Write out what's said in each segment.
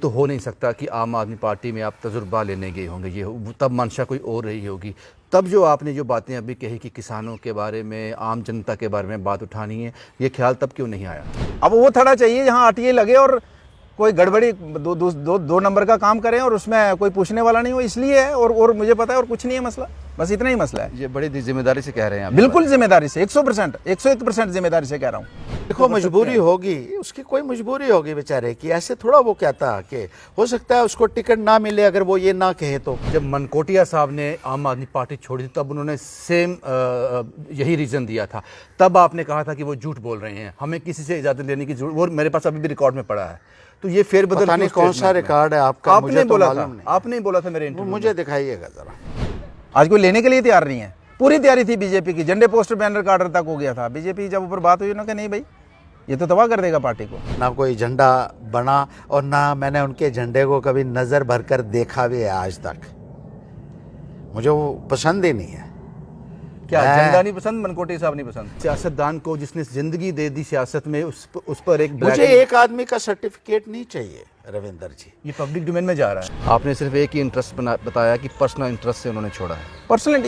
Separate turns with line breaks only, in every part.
तो हो नहीं सकता कि आम आदमी पार्टी में आप तजुर्बा लेने गए होंगे, ये तब मंशा कोई और रही होगी। तब जो आपने जो बातें अभी कही कि किसानों के बारे में, आम जनता के बारे में बात उठानी है, ये ख्याल तब क्यों नहीं आया?
अब वो थोड़ा चाहिए जहाँ आरटीए लगे और कोई गड़बड़ी दो नंबर का काम करें और उसमें कोई पूछने वाला नहीं हो, इसलिए है। और मुझे पता है, और कुछ नहीं है मसला, बस इतना ही मसला है।
ये बड़ी जिम्मेदारी से कह रहे हैं आप?
बिल्कुल जिम्मेदारी से, 100%, 101% जिम्मेदारी से कह रहा हूँ।
देखो, मजबूरी होगी, उसकी कोई मजबूरी होगी बेचारे की, ऐसे थोड़ा वो कहता कि हो सकता है उसको टिकट ना मिले अगर वो ये ना कहे तो।
जब मनकोटिया साहब ने आम आदमी पार्टी छोड़ी थी तब उन्होंने सेम यही रीज़न दिया था। तब आपने कहा था कि वो झूठ बोल रहे हैं, हमें किसी से इजाज़त लेने की जरूरत, वो मेरे पास अभी भी रिकॉर्ड में पड़ा है। तो ये फेरबदल
पता नहीं कौन सा रिकॉर्ड है आपका,
आपने बोला था, आपने बोला था मेरे इंटरव्यू,
मुझे दिखाइएगा जरा।
आज कोई लेने के लिए तैयार नहीं है। पूरी तैयारी थी बीजेपी की, झंडे पोस्टर बैनर कार्डर तक हो गया था। बीजेपी जब ऊपर बात हुई ना कि नहीं भाई ये तो तबाह कर देगा पार्टी को।
ना कोई झंडा बना और ना मैंने उनके झंडे को कभी नजर भर कर देखा भी है आज तक। मुझे वो पसंद ही नहीं है।
क्या झंडा नहीं पसंद? मनकोटिया साहब नहीं पसंद? सियासतदान को जिसने जिंदगी दे दी सियासत में, उस पर एक
मुझे एक आदमी का सर्टिफिकेट नहीं चाहिए रविंदर जी।
ये पब्लिक डोमेन में जा रहा है। आपने सिर्फ एक ही इंटरेस्ट बताया कि पर्सनल इंटरेस्ट से उन्होंने छोड़ा है।
पर्सनल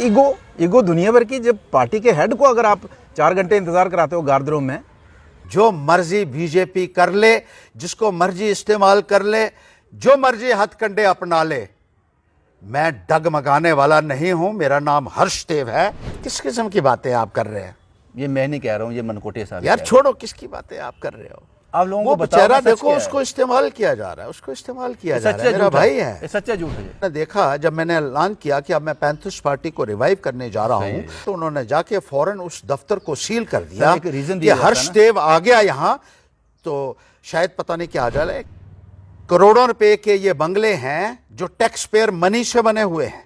ईगो दुनिया भर की। जब पार्टी के हेड को अगर आप 4 घंटे इंतजार कराते हो गार्ड रूम में,
जो मर्जी बीजेपी कर ले, जिसको मर्जी इस्तेमाल कर ले, जो मर्जी हथकंडे अपना ले, मैं डगमगाने वाला नहीं हूं। मेरा नाम हर्षदेव है। किस किस्म की बातें आप कर रहे हैं?
ये मैं नहीं कह रहा हूं, ये मनकोटिया साहब
यार छोड़ो, किसकी बातें आप कर रहे हो?
आप लोगों
वो
को
बेचारा देखो, उसको इस्तेमाल किया जा रहा है, उसको इस्तेमाल किया जा रहा है। मेरा भाई है।
ये सच्चा झूठ है।
मैंने देखा जब मैंने ऐलान किया कि अब मैं पैंथर्स पार्टी को रिवाइव करने जा रहा हूं, तो उन्होंने जाके फौरन उस दफ्तर को सील कर दिया कि हर्षदेव आ गया यहां तो शायद पता नहीं क्या आ जाए। करोड़ों रुपए के ये बंगले हैं जो टैक्स पेयर मनी से बने हुए हैं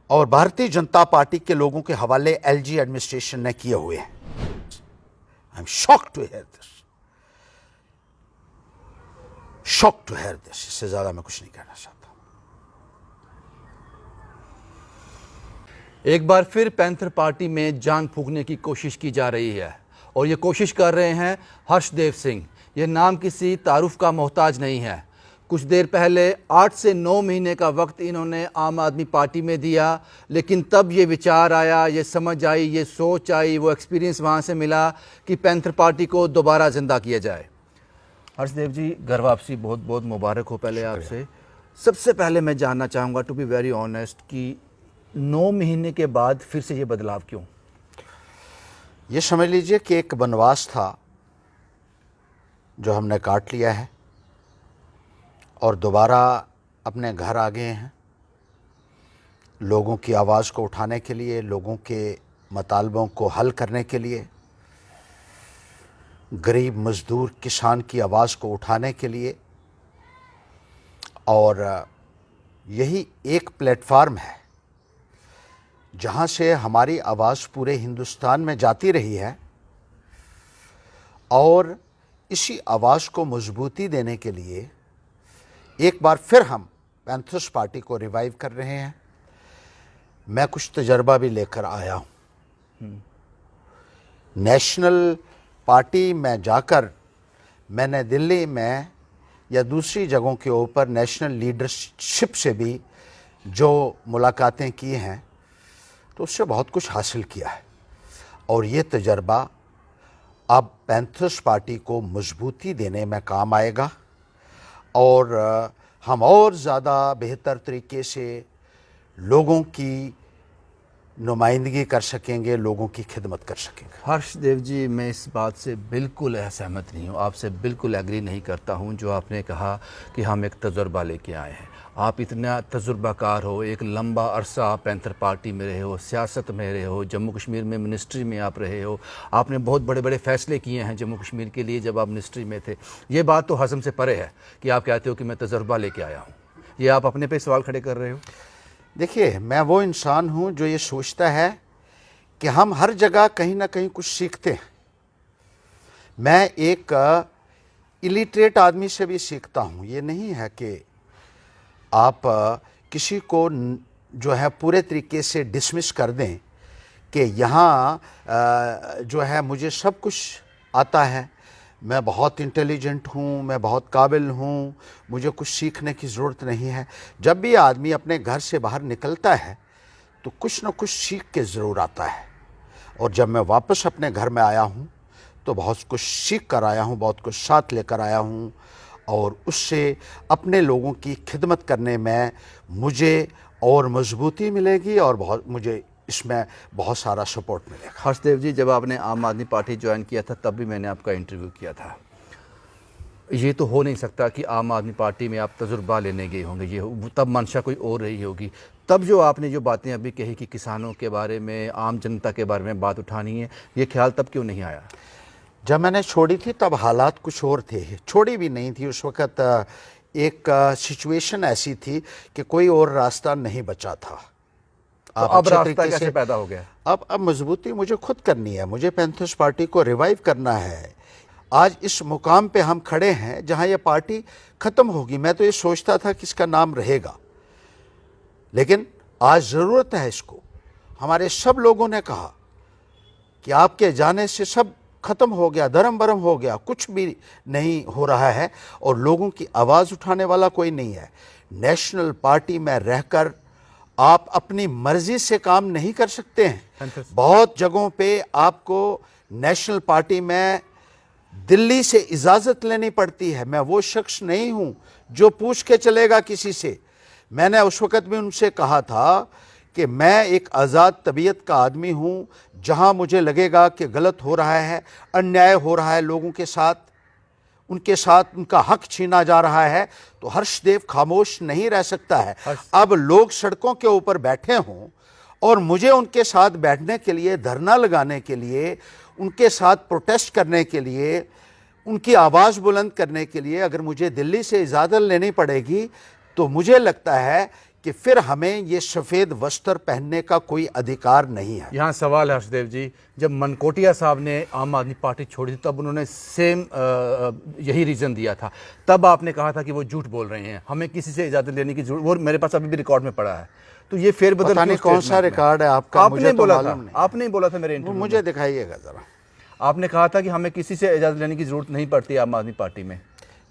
और भारतीय जनता पार्टी के लोगों के हवाले एलजी एडमिनिस्ट्रेशन ने किए हुए हैं। I am shocked to hear this, shocked to hear this. इससे ज्यादा मैं कुछ नहीं कहना चाहता।
एक बार फिर पैंथर पार्टी में जान फूंकने की कोशिश की जा रही है और ये कोशिश कर रहे हैं हर्षदेव सिंह। ये नाम किसी तारुफ का मोहताज नहीं है। कुछ देर पहले 8 से 9 महीने का वक्त इन्होंने आम आदमी पार्टी में दिया, लेकिन तब ये विचार आया, ये समझ आई, ये सोच आई, वो एक्सपीरियंस वहाँ से मिला कि पैंथर पार्टी को दोबारा ज़िंदा किया जाए। हर्षदेव जी, घर वापसी बहुत बहुत मुबारक हो पहले आपसे। सबसे पहले मैं जानना चाहूँगा, टू बी वेरी ऑनेस्ट, कि 9 महीने के बाद फिर से ये बदलाव क्यों?
ये समझ लीजिए कि एक वनवास था जो हमने काट लिया है और दोबारा अपने घर आ गए हैं, लोगों की आवाज़ को उठाने के लिए, लोगों के मतालबों को हल करने के लिए, गरीब मजदूर किसान की आवाज़ को उठाने के लिए। और यही एक प्लेटफार्म है जहाँ से हमारी आवाज़ पूरे हिंदुस्तान में जाती रही है और इसी आवाज़ को मजबूती देने के लिए एक बार फिर हम पैंथर्स पार्टी को रिवाइव कर रहे हैं। मैं कुछ तजर्बा भी लेकर आया हूँ। नेशनल पार्टी में जाकर मैंने दिल्ली में या दूसरी जगहों के ऊपर नेशनल लीडरशिप से भी जो मुलाकातें की हैं तो उससे बहुत कुछ हासिल किया है और ये तजर्बा अब पैंथर्स पार्टी को मजबूती देने में काम आएगा और हम और ज़्यादा बेहतर तरीके से लोगों की नुमाइंदगी कर सकेंगे, लोगों की खिदमत कर सकेंगे।
हर्षदेव जी, मैं इस बात से बिल्कुल सहमत नहीं हूँ, आपसे बिल्कुल एग्री नहीं करता हूँ जो आपने कहा कि हम एक तजुर्बा लेके आए हैं। आप इतना तजुर्बाकार हो, एक लंबा अरसा आप पैंथर पार्टी में रहे हो, सियासत में रहे हो, जम्मू कश्मीर में मिनिस्ट्री में आप रहे हो, आपने बहुत बड़े बड़े फैसले किए हैं जम्मू कश्मीर के लिए जब आप मिनिस्ट्री में थे। ये बात तो हज़म से परे है कि आप कहते हो कि मैं तजुर्बा लेके आया हूँ। ये आप अपने पे सवाल खड़े कर रहे हो।
देखिए, मैं वो इंसान हूँ जो ये सोचता है कि हम हर जगह कहीं ना कहीं कुछ सीखते हैं। मैं एक इलिटरेट आदमी से भी सीखता हूँ। ये नहीं है कि आप किसी को जो है पूरे तरीके से डिसमिस कर दें कि यहाँ जो है मुझे सब कुछ आता है, मैं बहुत इंटेलिजेंट हूँ, मैं बहुत काबिल हूँ, मुझे कुछ सीखने की ज़रूरत नहीं है। जब भी आदमी अपने घर से बाहर निकलता है तो कुछ न कुछ सीख के ज़रूर आता है। और जब मैं वापस अपने घर में आया हूँ तो बहुत कुछ सीख कर आया हूँ, बहुत कुछ साथ लेकर आया हूँ, और उससे अपने लोगों की खिदमत करने में मुझे और मजबूती मिलेगी और मुझे इसमें बहुत सारा सपोर्ट मिलेगा।
हर्षदेव जी, जब आपने आम आदमी पार्टी ज्वाइन किया था तब भी मैंने आपका इंटरव्यू किया था। ये तो हो नहीं सकता कि आम आदमी पार्टी में आप तजुर्बा लेने गए होंगे, ये तब मंशा कोई और रही होगी। तब जो आपने जो बातें अभी कही कि किसानों के बारे में, आम जनता के बारे में बात उठानी है, ये ख्याल तब क्यों नहीं आया?
जब मैंने छोड़ी थी तब हालात कुछ और थे, छोड़ी भी नहीं थी उस वक़्त। एक सिचुएशन ऐसी थी कि कोई और रास्ता नहीं बचा था।
तो अब रास्ता कैसे पैदा हो गया?
अब मजबूती मुझे खुद करनी है, मुझे पैंथर्स पार्टी को रिवाइव करना है। आज इस मुकाम पे हम खड़े हैं जहां ये पार्टी ख़त्म होगी। मैं तो ये सोचता था कि इसका नाम रहेगा, लेकिन आज ज़रूरत है इसको। हमारे सब लोगों ने कहा कि आपके जाने से सब ख़त्म हो गया, धर्म बरम हो गया, कुछ भी नहीं हो रहा है और लोगों की आवाज़ उठाने वाला कोई नहीं है। नेशनल पार्टी में रहकर आप अपनी मर्जी से काम नहीं कर सकते हैं। बहुत जगहों पे आपको नेशनल पार्टी में दिल्ली से इजाज़त लेनी पड़ती है। मैं वो शख्स नहीं हूं जो पूछ के चलेगा किसी से। मैंने उस वक़्त भी उनसे कहा था कि मैं एक आज़ाद तबीयत का आदमी हूं। जहां मुझे लगेगा कि गलत हो रहा है, अन्याय हो रहा है लोगों के साथ, उनके साथ उनका हक छीना जा रहा है, तो हर्षदेव खामोश नहीं रह सकता है। अब लोग सड़कों के ऊपर बैठे हों और मुझे उनके साथ बैठने के लिए, धरना लगाने के लिए, उनके साथ प्रोटेस्ट करने के लिए, उनकी आवाज़ बुलंद करने के लिए अगर मुझे दिल्ली से इजाज़त लेनी पड़ेगी तो मुझे लगता है कि फिर हमें ये सफ़ेद वस्त्र पहनने का कोई अधिकार नहीं है।
यहाँ सवाल है हर्षदेव जी, जब मनकोटिया साहब ने आम आदमी पार्टी छोड़ी थी तब उन्होंने सेम यही रीज़न दिया था। तब आपने कहा था कि वो झूठ बोल रहे हैं, हमें किसी से इजाज़त लेने की जरूरत, वो मेरे पास अभी भी रिकॉर्ड में पड़ा है। तो ये फेरबदल
पता नहीं कौन सा रिकॉर्ड है आपका,
आपने बोला था, आपने बोला था मेरे इंटरव्यू में।
मुझे दिखाइएगा ज़रा।
आपने कहा था कि हमें किसी से इजाज़त लेने की ज़रूरत नहीं पड़ती आम आदमी पार्टी में।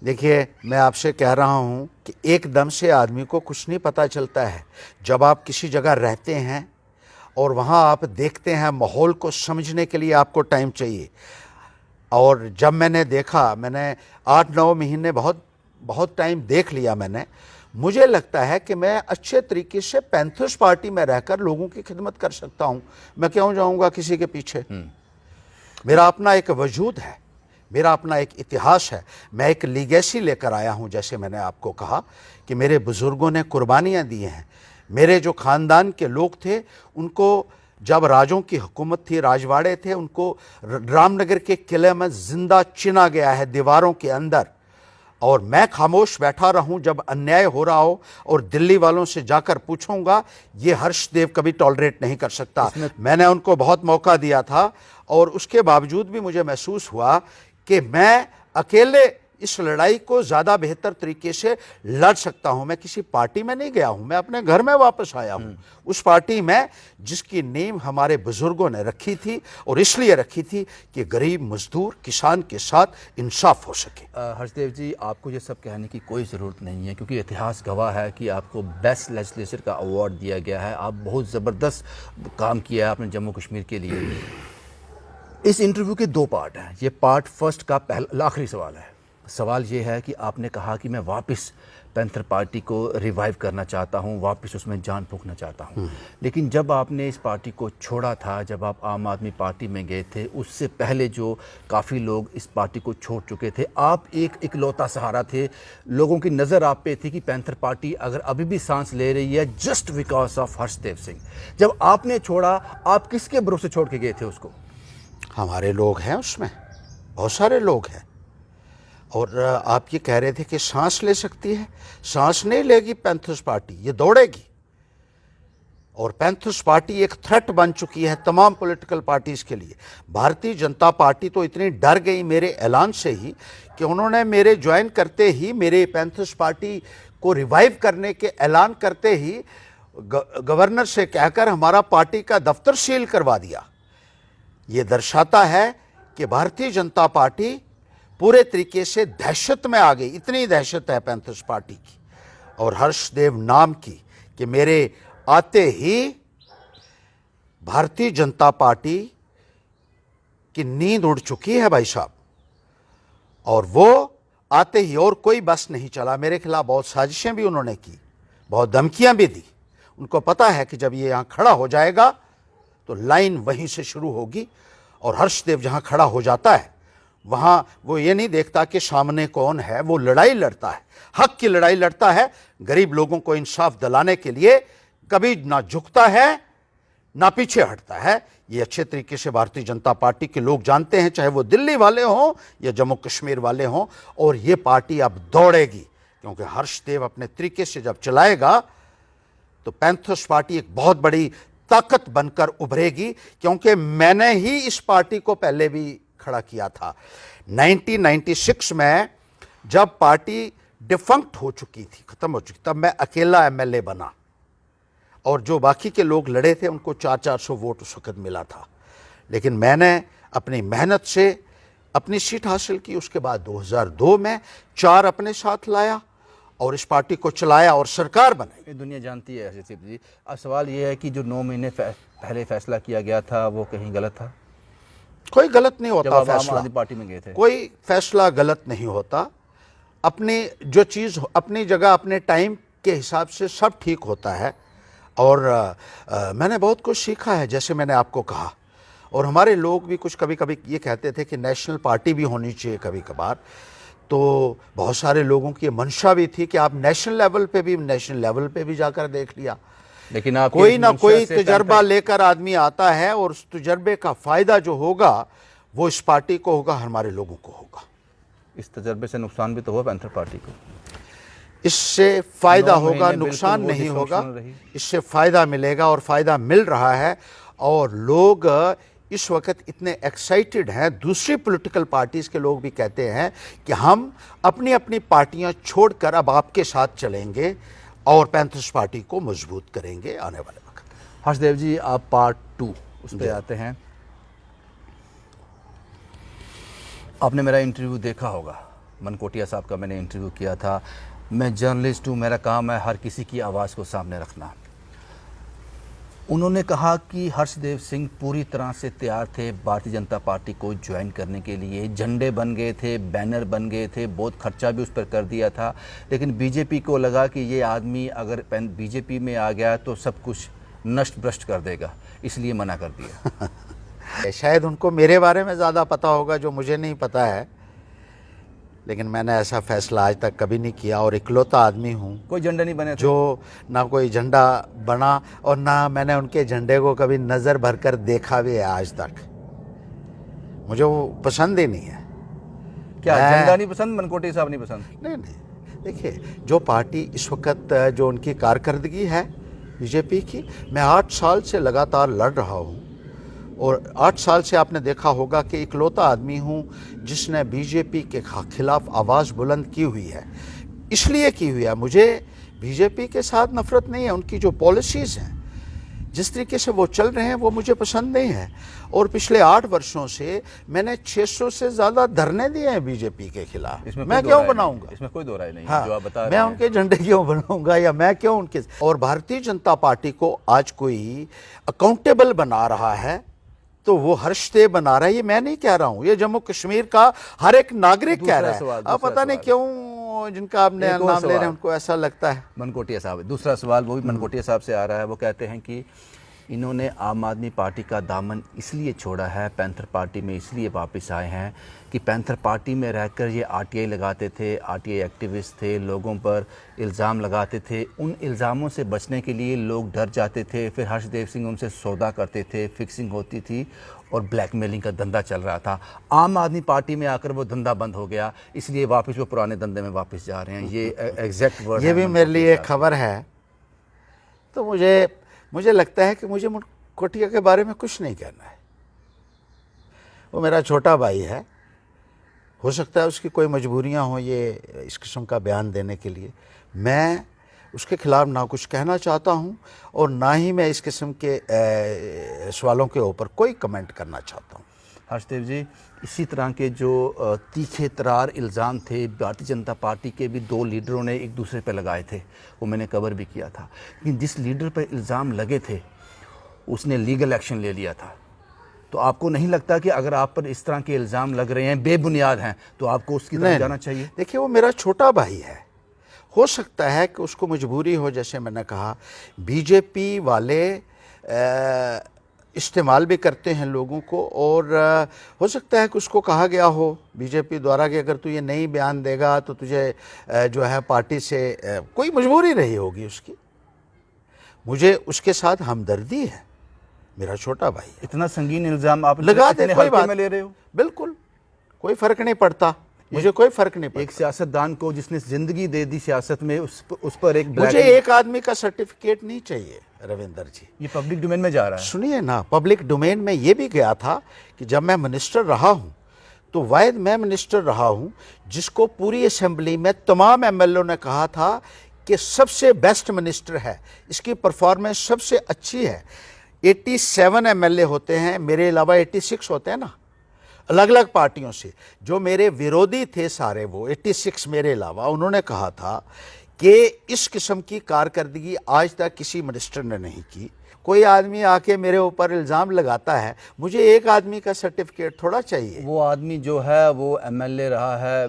देखिए, मैं आपसे कह रहा हूं कि एकदम से आदमी को कुछ नहीं पता चलता है। जब आप किसी जगह रहते हैं और वहां आप देखते हैं, माहौल को समझने के लिए आपको टाइम चाहिए। और जब मैंने देखा, मैंने 8-9 महीने बहुत टाइम देख लिया मैंने, मुझे लगता है कि मैं अच्छे तरीके से पैंथर्स पार्टी में रहकर लोगों की खिदमत कर सकता हूं। मैं क्यों जाऊंगा किसी के पीछे? मेरा अपना एक वजूद है, मेरा अपना एक इतिहास है। मैं एक लीगेसी लेकर आया हूं। जैसे मैंने आपको कहा कि मेरे बुज़ुर्गों ने कुर्बानियां दी हैं। मेरे जो ख़ानदान के लोग थे, उनको जब राजों की हुकूमत थी, राजवाड़े थे, उनको रामनगर के किले में ज़िंदा चिना गया है, दीवारों के अंदर। और मैं खामोश बैठा रहूं जब अन्याय हो रहा हो और दिल्ली वालों से जाकर पूछूंगा, ये हर्षदेव कभी टॉलरेट नहीं कर सकता। मैंने उनको बहुत मौका दिया था और उसके बावजूद भी मुझे महसूस हुआ कि मैं अकेले इस लड़ाई को ज़्यादा बेहतर तरीके से लड़ सकता हूं। मैं किसी पार्टी में नहीं गया हूं, मैं अपने घर में वापस आया हूं, उस पार्टी में जिसकी नींव हमारे बुजुर्गों ने रखी थी, और इसलिए रखी थी कि गरीब मजदूर किसान के साथ इंसाफ हो सके।
हर्षदेव जी, आपको ये सब कहने की कोई ज़रूरत नहीं है, क्योंकि इतिहास गवाह है कि आपको बेस्ट लेजिस्लेचर का अवार्ड दिया गया है। आप बहुत ज़बरदस्त काम किया है आपने जम्मू कश्मीर के लिए। इस इंटरव्यू के 2 पार्ट हैं। ये पार्ट फर्स्ट का आखिरी सवाल है। सवाल ये है कि आपने कहा कि मैं वापस पैंथर पार्टी को रिवाइव करना चाहता हूँ, वापस उसमें जान फूंकना चाहता हूँ। लेकिन जब आपने इस पार्टी को छोड़ा था, जब आप आम आदमी पार्टी में गए थे, उससे पहले जो काफ़ी लोग इस पार्टी को छोड़ चुके थे, आप एक इकलौता सहारा थे। लोगों की नज़र आप पे थी कि पैंथर पार्टी अगर अभी भी सांस ले रही है just because of Harshdev Singh. जब आपने छोड़ा, आप किसके भरोसे छोड़ के गए थे उसको?
हमारे लोग हैं उसमें, बहुत सारे लोग हैं। और आप ये कह रहे थे कि सांस ले सकती है, सांस नहीं लेगी पैंथर्स पार्टी, ये दौड़ेगी। और पैंथर्स पार्टी एक थ्रेट बन चुकी है तमाम पॉलिटिकल पार्टीज़ के लिए। भारतीय जनता पार्टी तो इतनी डर गई मेरे ऐलान से ही कि उन्होंने मेरे ज्वाइन करते ही, मेरे पैंथर्स पार्टी को रिवाइव करने के ऐलान करते ही गवर्नर से कहकर हमारा पार्टी का दफ्तर सील करवा दिया। ये दर्शाता है कि भारतीय जनता पार्टी पूरे तरीके से दहशत में आ गई। इतनी दहशत है पैंथर्स पार्टी की और हर्षदेव नाम की कि मेरे आते ही भारतीय जनता पार्टी की नींद उड़ चुकी है भाई साहब। और वो आते ही और कोई बस नहीं चला, मेरे खिलाफ बहुत साजिशें भी उन्होंने की, बहुत धमकियां भी दी। उनको पता है कि जब ये यहाँ खड़ा हो जाएगा तो लाइन वहीं से शुरू होगी और हर्षदेव जहाँ खड़ा हो जाता है वहाँ वो ये नहीं देखता कि सामने कौन है, वो लड़ाई लड़ता है, हक की लड़ाई लड़ता है, गरीब लोगों को इंसाफ दिलाने के लिए कभी ना झुकता है ना पीछे हटता है। ये अच्छे तरीके से भारतीय जनता पार्टी के लोग जानते हैं, चाहे वो दिल्ली वाले हों या जम्मू कश्मीर वाले हों। और ये पार्टी अब दौड़ेगी क्योंकि हर्षदेव अपने तरीके से जब चलाएगा तो पैंथर्स पार्टी एक बहुत बड़ी ताकत बनकर उभरेगी। क्योंकि मैंने ही इस पार्टी को पहले भी खड़ा किया था 1996 में, जब पार्टी डिफंक्ट हो चुकी थी, खत्म हो चुकी, तब मैं अकेला एमएलए बना और जो बाकी के लोग लड़े थे उनको 400-400 वोट उस वक्त मिला था। लेकिन मैंने अपनी मेहनत से अपनी सीट हासिल की। उसके बाद 2002 में 4 अपने साथ लाया और इस पार्टी को चलाया और सरकार बनाई।
ये दुनिया जानती है आसिफ जी। अब सवाल ये है कि जो 9 महीने पहले फैसला किया गया था वो कहीं गलत था?
कोई गलत नहीं होता
जब आप आम
फैसला,
आदमी पार्टी में गए थे।
कोई फैसला गलत नहीं होता। अपनी जो चीज़ अपनी जगह अपने टाइम के हिसाब से सब ठीक होता है। और मैंने बहुत कुछ सीखा है, जैसे मैंने आपको कहा। और हमारे लोग भी कुछ कभी कभी ये कहते थे कि नेशनल पार्टी भी होनी चाहिए कभी कभार। तो बहुत सारे लोगों की मंशा भी थी कि आप नेशनल लेवल पे भी जाकर देख लिया।
लेकिन आप
कोई ना कोई तजर्बा लेकर आदमी आता है और उस तजर्बे का फ़ायदा जो होगा वो इस पार्टी को होगा, हमारे लोगों को होगा।
इस तजर्बे से नुकसान भी तो हुआ पैंथर पार्टी को।
इससे फ़ायदा
9
होगा,
महीने
नुकसान
बिल्कुल वो
नहीं होगा।
dysfunctional रही।
इससे फ़ायदा मिलेगा और फ़ायदा मिल रहा है। और लोग इस वक्त इतने एक्साइटेड हैं, दूसरी पॉलिटिकल पार्टीज़ के लोग भी कहते हैं कि हम अपनी अपनी पार्टियां छोड़कर अब आपके साथ चलेंगे और पैंथर्स पार्टी को मजबूत करेंगे आने वाले वक्त।
हर्षदेव जी, आप पार्ट 2 उस पर आते हैं। आपने मेरा इंटरव्यू देखा होगा, मनकोटिया साहब का मैंने इंटरव्यू किया था। मैं जर्नलिस्ट हूँ, मेरा काम है हर किसी की आवाज़ को सामने रखना। उन्होंने कहा कि हर्षदेव सिंह पूरी तरह से तैयार थे भारतीय जनता पार्टी को ज्वाइन करने के लिए। झंडे बन गए थे, बैनर बन गए थे, बहुत खर्चा भी उस पर कर दिया था। लेकिन बीजेपी को लगा कि ये आदमी अगर बीजेपी में आ गया तो सब कुछ नष्ट भ्रष्ट कर देगा, इसलिए मना कर दिया।
शायद उनको मेरे बारे में ज़्यादा पता होगा जो मुझे नहीं पता है, लेकिन मैंने ऐसा फैसला आज तक कभी नहीं किया और इकलौता आदमी हूँ
कोई झंडा नहीं बने थे?
जो ना कोई झंडा बना और ना मैंने उनके झंडे को कभी नज़र भरकर देखा भी है आज तक। मुझे वो पसंद ही नहीं है।
क्या झंडा नहीं पसंद, मनकोटिया साहब नहीं पसंद?
नहीं, देखिए, जो पार्टी इस वक्त जो उनकी कारकर्दगी है बीजेपी की, मैं 8 साल से लगातार लड़ रहा हूँ और 8 साल से आपने देखा होगा कि इकलौता आदमी हूँ जिसने बीजेपी के खिलाफ आवाज़ बुलंद की हुई है। इसलिए की हुई है, मुझे बीजेपी के साथ नफ़रत नहीं है, उनकी जो पॉलिसीज़ हैं, जिस तरीके से वो चल रहे हैं वो मुझे पसंद नहीं है। और पिछले 8 वर्षों से मैंने 600 से ज़्यादा धरने दिए हैं बीजेपी के खिलाफ। मैं क्यों बनाऊंगा?
इसमें कोई दो राय नहीं।
हाँ,
जो आप बता
मैं उनके झंडे क्यों बनाऊंगा या मैं क्यों उनके। और भारतीय जनता पार्टी को आज कोई अकाउंटेबल बना रहा है तो वो हर्षदेव बना रहा है, ये मैं नहीं कह रहा हूँ, ये जम्मू कश्मीर का हर एक नागरिक कह रहा है। अब पता नहीं क्यों जिनका आपने नाम ले रहे हैं उनको ऐसा लगता है।
मनकोटिया साहब, दूसरा सवाल वो भी मनकोटिया साहब से आ रहा है। वो कहते हैं कि इन्होंने आम आदमी पार्टी का दामन इसलिए छोड़ा है, पैंथर पार्टी में इसलिए वापस आए हैं कि पैंथर पार्टी में रहकर ये आरटीआई लगाते थे, आरटीआई एक्टिविस्ट थे, लोगों पर इल्ज़ाम लगाते थे। उन इल्ज़ामों से बचने के लिए लोग डर जाते थे। फिर हर्षदेव सिंह उनसे सौदा करते थे, फिक्सिंग होती थी और ब्लैकमेलिंग का धंधा चल रहा था। आम आदमी पार्टी में आकर वो धंधा बंद हो गया, इसलिए वापस वो पुराने धंधे में वापस जा रहे हैं। ये एग्जैक्ट वर्ड
ये भी मेरे लिए एक खबर है। तो मुझे लगता है कि मुझे मनकोटिया के बारे में कुछ नहीं कहना है। वो मेरा छोटा भाई है, हो सकता है उसकी कोई मजबूरियां हो ये इस किस्म का बयान देने के लिए। मैं उसके खिलाफ ना कुछ कहना चाहता हूं और ना ही मैं इस किस्म के सवालों के ऊपर कोई कमेंट करना चाहता हूं।
हर्षदेव जी, इसी तरह के जो तीखे तरार इल्ज़ाम थे भारतीय जनता पार्टी के भी दो लीडरों ने एक दूसरे पर लगाए थे, वो मैंने कवर भी किया था। लेकिन जिस लीडर पर इल्ज़ाम लगे थे उसने लीगल एक्शन ले लिया था। तो आपको नहीं लगता कि अगर आप पर इस तरह के इल्ज़ाम लग रहे हैं, बेबुनियाद हैं, तो आपको उसकी तरफ जाना चाहिए?
देखिए, वो मेरा छोटा भाई है, हो सकता है कि उसको मजबूरी हो, जैसे मैंने कहा बीजेपी वाले इस्तेमाल भी करते हैं लोगों को, और हो सकता है कि उसको कहा गया हो बीजेपी द्वारा कि अगर तू ये नहीं बयान देगा तो तुझे जो है पार्टी से कोई मजबूरी रही होगी उसकी। मुझे उसके साथ हमदर्दी है, मेरा छोटा भाई है।
इतना संगीन इल्ज़ाम आप
लगा दे,
इतने
कोई
हल्के
बात
में ले रहे हो?
बिल्कुल कोई फ़र्क नहीं पड़ता, मुझे कोई फ़र्क नहीं पड़ता।
एक सियासतदान को जिसने ज़िंदगी दे दी सियासत में, उस पर एक
मुझे एक आदमी का सर्टिफिकेट नहीं चाहिए रविंदर जी।
ये पब्लिक डोमेन में जा रहा है।
सुनिए ना, पब्लिक डोमेन में ये भी गया था कि जब मैं मिनिस्टर रहा हूँ तो वाहिद मैं मिनिस्टर रहा हूँ जिसको पूरी असेंबली में तमाम एमएलए ने कहा था कि सबसे बेस्ट मिनिस्टर है, इसकी परफॉर्मेंस सबसे अच्छी है। 87 एमएलए होते हैं, मेरे अलावा 86 होते हैं ना, अलग अलग पार्टियों से। जो मेरे विरोधी थे सारे, वो 86 मेरे अलावा, उन्होंने कहा था कि इस किस्म की कारकर्दगी आज तक किसी मिनिस्टर ने नहीं की। कोई आदमी आके मेरे ऊपर इल्ज़ाम लगाता है, मुझे एक आदमी का सर्टिफिकेट थोड़ा चाहिए।
वो आदमी जो है वो एमएलए रहा है,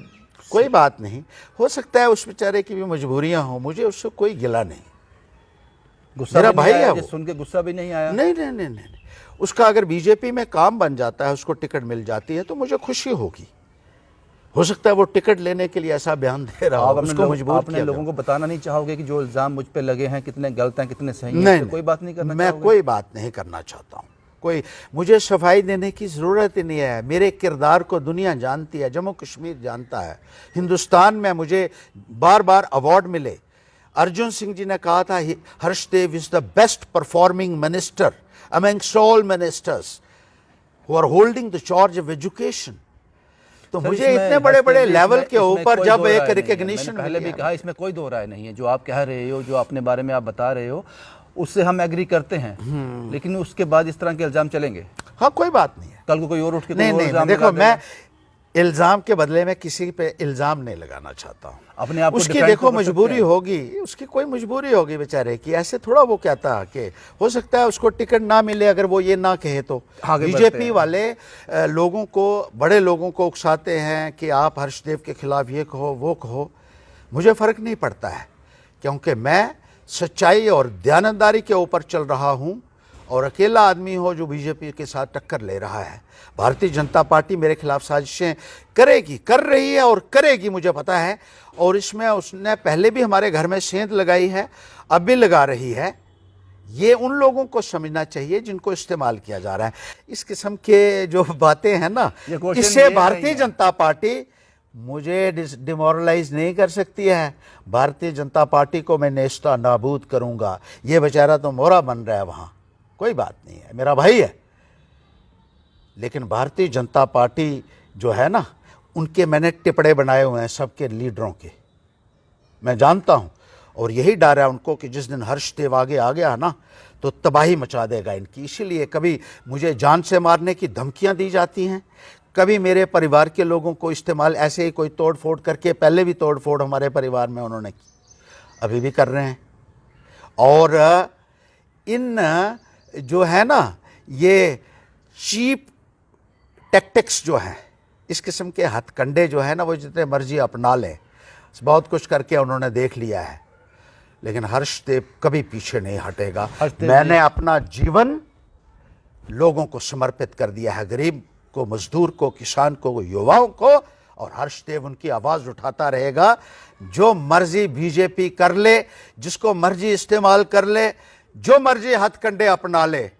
कोई बात नहीं, हो सकता है उस बेचारे की भी मजबूरियां हों, मुझे उससे कोई गिला नहीं।
गुस्सा
मेरा
भी नहीं
भाई
आया?
है
ये
वो।
सुन के गुस्सा भी नहीं आया?
नहीं नहीं नहीं नहीं, उसका अगर बीजेपी में काम बन जाता है, उसको टिकट मिल जाती है तो मुझे खुशी होगी। हो सकता है वो टिकट लेने के लिए ऐसा बयान दे रहा हो, उसको मजबूर
आपने
किया
लोगों को बताना नहीं चाहोगे कि जो इल्ज़ाम मुझ पे लगे हैं कितने गलत हैं, कितने सही हैं?
नहीं,
इस पे कोई बात नहीं करना
मैं
चाहोगे?
कोई बात नहीं करना चाहता हूँ। कोई मुझे सफाई देने की ज़रूरत ही नहीं है। मेरे किरदार को दुनिया जानती है, जम्मू कश्मीर जानता है। हिंदुस्तान में मुझे बार बार अवार्ड मिले। अर्जुन सिंह जी ने कहा था Harshdev is the best performing minister amongst all ministers who are holding the charge of education. तो
सर,
मुझे
इसमें
इतने बड़े बड़े
हर्षदेव जी,
लेवल
इसमें-
के
इसमें
ऊपर
कोई
जब
दो
एक
राय नहीं है।
रिकग्निशन
मैंने पहले भी कहा, इसमें कोई दो राय नहीं है। जो आप कह रहे हो, जो अपने बारे में आप बता रहे हो, उससे हम एग्री करते हैं, लेकिन उसके बाद इस तरह के इल्ज़ाम चलेंगे?
हाँ, कोई बात नहीं है।
कल को कोई और उठ के
नहीं
कोई और
नहीं,
इल्ज़ाम
देखो
लगा
मैं
देगा।
इल्ज़ाम के बदले में किसी पे इल्ज़ाम नहीं लगाना चाहता हूँ।
अपने आप को
उसकी
defend
देखो
तो कर सकते
मजबूरी
हैं।
होगी, उसकी कोई मजबूरी होगी बेचारे की। ऐसे थोड़ा वो कहता कि हो सकता है उसको टिकट ना मिले अगर वो ये ना कहे तो।
आगे बढ़ते
बीजेपी
हैं।
वाले लोगों को, बड़े लोगों को उकसाते हैं कि आप हर्षदेव के खिलाफ ये कहो वो कहो। मुझे फ़र्क नहीं पड़ता है, क्योंकि मैं सच्चाई और दयानतदारी के ऊपर चल रहा हूँ, और अकेला आदमी हो जो बीजेपी के साथ टक्कर ले रहा है। भारतीय जनता पार्टी मेरे खिलाफ साजिशें करेगी, कर रही है और करेगी, मुझे पता है। और इसमें उसने पहले भी हमारे घर में सेंध लगाई है, अब भी लगा रही है। ये उन लोगों को समझना चाहिए जिनको इस्तेमाल किया जा रहा है। इस किस्म के जो बातें हैं ना,
ये क्वेश्चन
इससे
ये नहीं
भारतीय
है।
जनता पार्टी मुझे डिमोरलाइज नहीं कर सकती है। भारतीय जनता पार्टी को मैं नेस्ता नाबूद करूंगा। ये बेचारा तो मोरा बन रहा है वहाँ, कोई बात नहीं है, मेरा भाई है। लेकिन भारतीय जनता पार्टी जो है ना, उनके मैंने टिप्पणे बनाए हुए हैं सबके लीडरों के, मैं जानता हूँ। और यही डर है उनको कि जिस दिन हर्षदेव आगे आ गया ना तो तबाही मचा देगा इनकी। इसीलिए कभी मुझे जान से मारने की धमकियाँ दी जाती हैं, कभी मेरे परिवार के लोगों को इस्तेमाल ऐसे ही कोई तोड़ फोड़ करके, पहले भी तोड़ फोड़ हमारे परिवार में उन्होंने की, अभी भी कर रहे हैं। और इन जो है ना ये चीप टैक्टिक्स जो हैं, इस किस्म के हथकंडे जो है ना, वो जितने मर्जी अपना लें, बहुत कुछ करके उन्होंने देख लिया है। लेकिन हर्षदेव कभी पीछे नहीं हटेगा। मैंने अपना जीवन लोगों को समर्पित कर दिया है, गरीब को, मजदूर को, किसान को, युवाओं को। और हर्षदेव उनकी आवाज़ उठाता रहेगा। जो मर्जी बीजेपी कर ले, जिसको मर्जी इस्तेमाल कर ले, जो मर्जी हथकंडे अपना ले,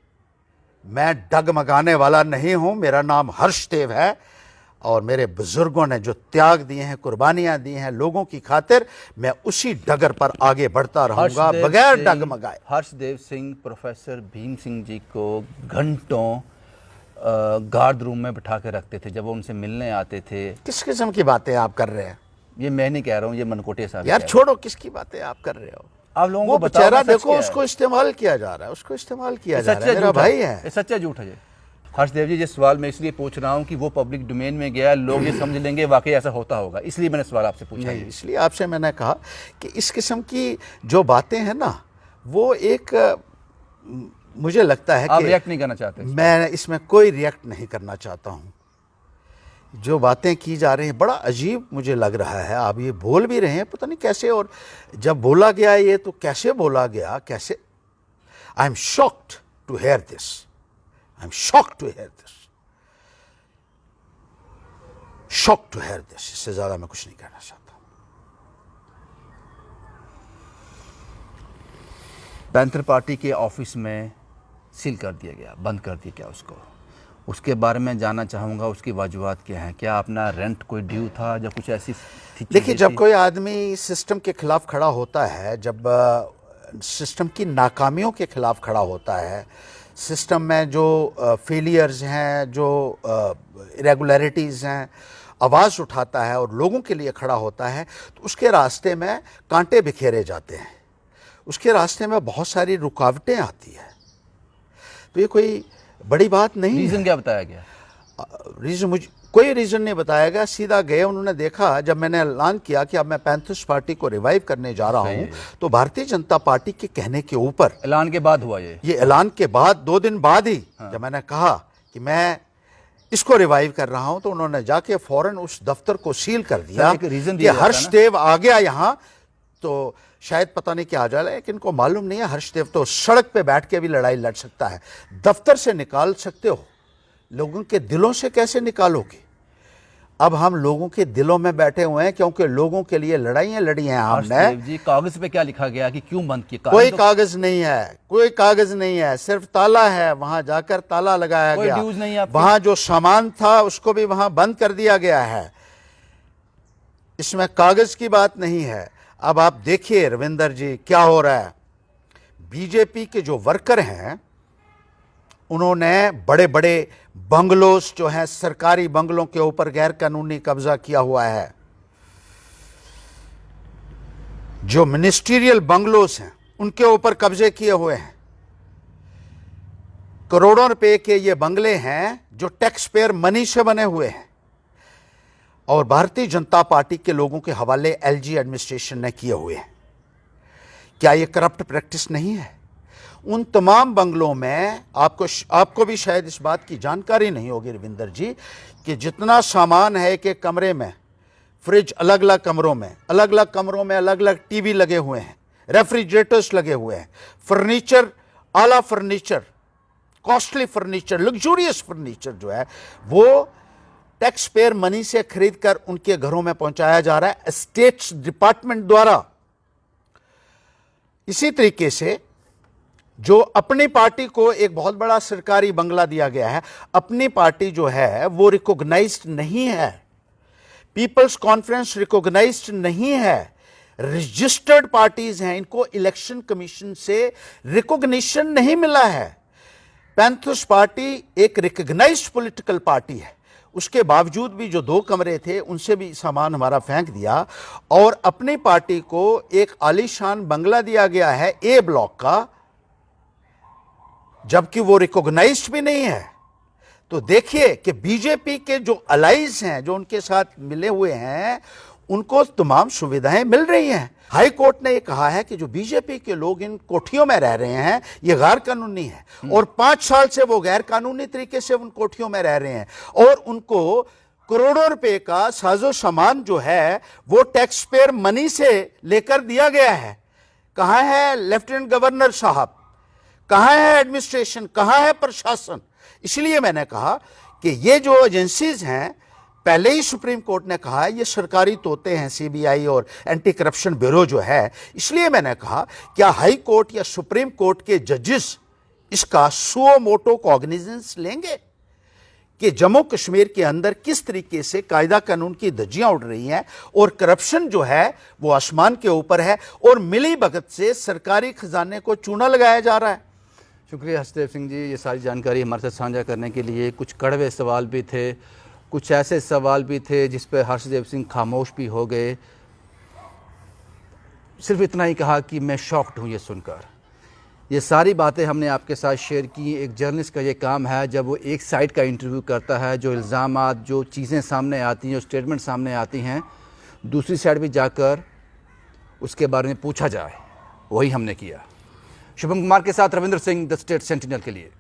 मैं डगमगाने वाला नहीं हूं। मेरा नाम हर्षदेव है, और मेरे बुजुर्गों ने जो त्याग दिए हैं, कुर्बानियां दी हैं लोगों की खातिर, मैं उसी डगर पर आगे बढ़ता रहूंगा बगैर डगमगाए।
हर्षदेव सिंह प्रोफेसर भीम सिंह जी को घंटों गार्ड रूम में बिठा के रखते थे जब वो उनसे मिलने आते थे।
किस किस्म की बातें आप कर रहे हैं?
ये मैं नहीं कह रहा हूँ, ये मनकोटिया साहब
यार
कह रहे
छोड़ो, किसकी बातें आप कर रहे हो?
हैं। आप लोगों
वो
को बताओ
बेचारा
ना, सच
देखो
क्या है?
उसको इस्तेमाल किया जा रहा है, उसको इस्तेमाल किया
ये
जा
सच्चा
रहा है। मेरा
झूठ है?
भाई है।
ये सच्चा झूठ है ये? हर्षदेव जी, ये सवाल मैं इसलिए पूछ रहा हूँ कि वो पब्लिक डोमेन में गया, लोग ये समझ लेंगे वाकई ऐसा होता होगा, इसलिए मैंने सवाल आपसे पूछा
नहीं,
है।
इसलिए आपसे मैंने कहा कि इस किस्म की जो बातें हैं ना, वो एक मुझे लगता है
आप
कि
रिएक्ट नहीं करना चाहते?
मैं इसमें कोई रिएक्ट नहीं करना चाहता हूँ। जो बातें की जा रही हैं बड़ा अजीब मुझे लग रहा है। आप ये बोल भी रहे हैं पता नहीं कैसे, और जब बोला गया ये तो कैसे बोला गया, कैसे। I am shocked to hear this, I am shocked to hear this, shocked to hear this. इससे ज्यादा मैं कुछ नहीं कहना चाहता।
पैंथर पार्टी के ऑफिस में सील कर दिया गया, बंद कर दिया गया उसको, उसके बारे में जानना चाहूँगा, उसकी वजूहत क्या है? क्या अपना रेंट कोई ड्यू था या कुछ ऐसी थी?
देखिए, जब कोई आदमी सिस्टम के खिलाफ खड़ा होता है, जब सिस्टम की नाकामियों के खिलाफ खड़ा होता है, सिस्टम में जो फेलियर्स हैं, जो इरेगुलरिटीज़ हैं, आवाज़ उठाता है और लोगों के लिए खड़ा होता है, तो उसके रास्ते में कांटे बिखेरे जाते हैं, उसके रास्ते में बहुत सारी रुकावटें आती है। तो ये कोई बड़ी बात नहीं।
रीज़न क्या बताया गया?
रीज़न मुझे कोई रीज़न नहीं बताया गया। सीधा गए, उन्होंने देखा, जब मैंने ऐलान किया कि अब मैं पैंथर्स पार्टी को रिवाइव करने जा रहा हूं, तो भारतीय जनता पार्टी के कहने के ऊपर,
ऐलान के बाद हुआ ये
ऐलान के बाद 2 दिन बाद ही जब मैंने कहा कि मैं इसको रिवाइव कर रहा हूं, तो उन्होंने जाके फौरन उस दफ्तर को सील कर दिया।
एक रीज़न
कि
दिया जाता है ना?
हर्षदेव आ गया यहाँ, तो शायद पता नहीं क्या आ जाए, लेकिन इनको मालूम नहीं है हर्षदेव तो सड़क पे बैठ के भी लड़ाई लड़ सकता है। दफ्तर से निकाल सकते हो, लोगों के दिलों से कैसे निकालोगे? अब हम लोगों के दिलों में बैठे हुए हैं, क्योंकि लोगों के लिए लड़ाइयां लड़ी हैं हमने।
हर्षदेव जी, कागज पे क्या लिखा गया कि क्यों बंद किया?
कोई कागज नहीं है, कोई कागज नहीं है, सिर्फ ताला है। वहां जाकर ताला लगाया
कोई
गया।
ड्यूज नहीं है आपकी?
वहां जो सामान था उसको भी वहां बंद कर दिया गया है। इसमें कागज की बात नहीं है। अब आप देखिए रविंदर जी, क्या हो रहा है। बीजेपी के जो वर्कर हैं, उन्होंने बड़े बड़े बंगलोस जो हैं, सरकारी बंगलों के ऊपर गैर कानूनी कब्जा किया हुआ है। जो मिनिस्ट्रियल बंगलोस हैं, उनके ऊपर कब्जे किए हुए हैं। करोड़ों रुपए के ये बंगले हैं जो टैक्स पेयर मनी से बने हुए हैं, और भारतीय जनता पार्टी के लोगों के हवाले एलजी एडमिनिस्ट्रेशन ने किए हुए हैं। क्या ये करप्ट प्रैक्टिस नहीं है? उन तमाम बंगलों में आपको भी शायद इस बात की जानकारी नहीं होगी रविंदर जी, कि जितना सामान है एक एक कमरे में, फ्रिज अलग अलग कमरों में, अलग अलग टीवी लगे हुए हैं, रेफ्रिजरेटर्स लगे हुए हैं, फर्नीचर, आला furniture, costly furniture, luxurious furniture जो है वो टैक्स पेयर मनी से खरीद कर उनके घरों में पहुंचाया जा रहा है स्टेट्स डिपार्टमेंट द्वारा। इसी तरीके से जो अपनी पार्टी को एक बहुत बड़ा सरकारी बंगला दिया गया है, अपनी पार्टी जो है वो रिकॉग्नाइज्ड नहीं है, पीपल्स कॉन्फ्रेंस रिकॉग्नाइज्ड नहीं है, रजिस्टर्ड पार्टीज हैं, इनको इलेक्शन कमीशन से रिकॉग्निशन नहीं मिला है। पैंथर्स पार्टी एक रिकॉग्नाइज्ड पॉलिटिकल पार्टी है, उसके बावजूद भी जो 2 कमरे थे उनसे भी सामान हमारा फेंक दिया, और अपनी पार्टी को एक आलीशान बंगला दिया गया है ए ब्लॉक का, जबकि वो रिकॉग्नाइज्ड भी नहीं है। तो देखिए कि बीजेपी के जो अलाइज हैं, जो उनके साथ मिले हुए हैं, उनको तमाम सुविधाएं मिल रही हैं। हाई कोर्ट ने ये कहा है कि जो बीजेपी के लोग इन कोठियों में रह रहे हैं ये गैर कानूनी है, और 5 साल से वो गैर कानूनी तरीके से उन कोठियों में रह रहे हैं, और उनको करोड़ों रुपए का साजो सामान जो है वो टैक्स पेयर मनी से लेकर दिया गया है। कहां है लेफ्टिनेंट गवर्नर साहब, कहां है एडमिनिस्ट्रेशन, कहां है प्रशासन? इसलिए मैंने कहा कि ये जो एजेंसीज हैं, पहले ही सुप्रीम कोर्ट ने कहा है ये सरकारी तोते हैं, सीबीआई और एंटी करप्शन ब्यूरो जो है। इसलिए मैंने कहा क्या हाई कोर्ट या सुप्रीम कोर्ट के जजेस इसका सुओ मोटो कॉग्निजेंस लेंगे कि जम्मू कश्मीर के अंदर किस तरीके से कायदा कानून की धज्जियां उड़ रही हैं, और करप्शन जो है वो आसमान के ऊपर है, और मिली भगत से सरकारी खजाने को चूना लगाया जा रहा है।
शुक्रिया हर्षदेव सिंह जी, ये सारी जानकारी हमारे साथ साझा करने के लिए। कुछ कड़वे सवाल भी थे, कुछ ऐसे सवाल भी थे जिस पर हर्षदेव सिंह खामोश भी हो गए। सिर्फ इतना ही कहा कि मैं शॉक्ड हूँ ये सुनकर। ये सारी बातें हमने आपके साथ शेयर की। एक जर्नलिस्ट का ये काम है, जब वो एक साइड का इंटरव्यू करता है, जो इल्ज़ामात, जो चीज़ें सामने आती हैं, जो स्टेटमेंट सामने आती हैं, दूसरी साइड भी जाकर उसके बारे में पूछा जाए, वही हमने किया। शुभम कुमार के साथ Ravindra Singh, the state sentinel के लिए।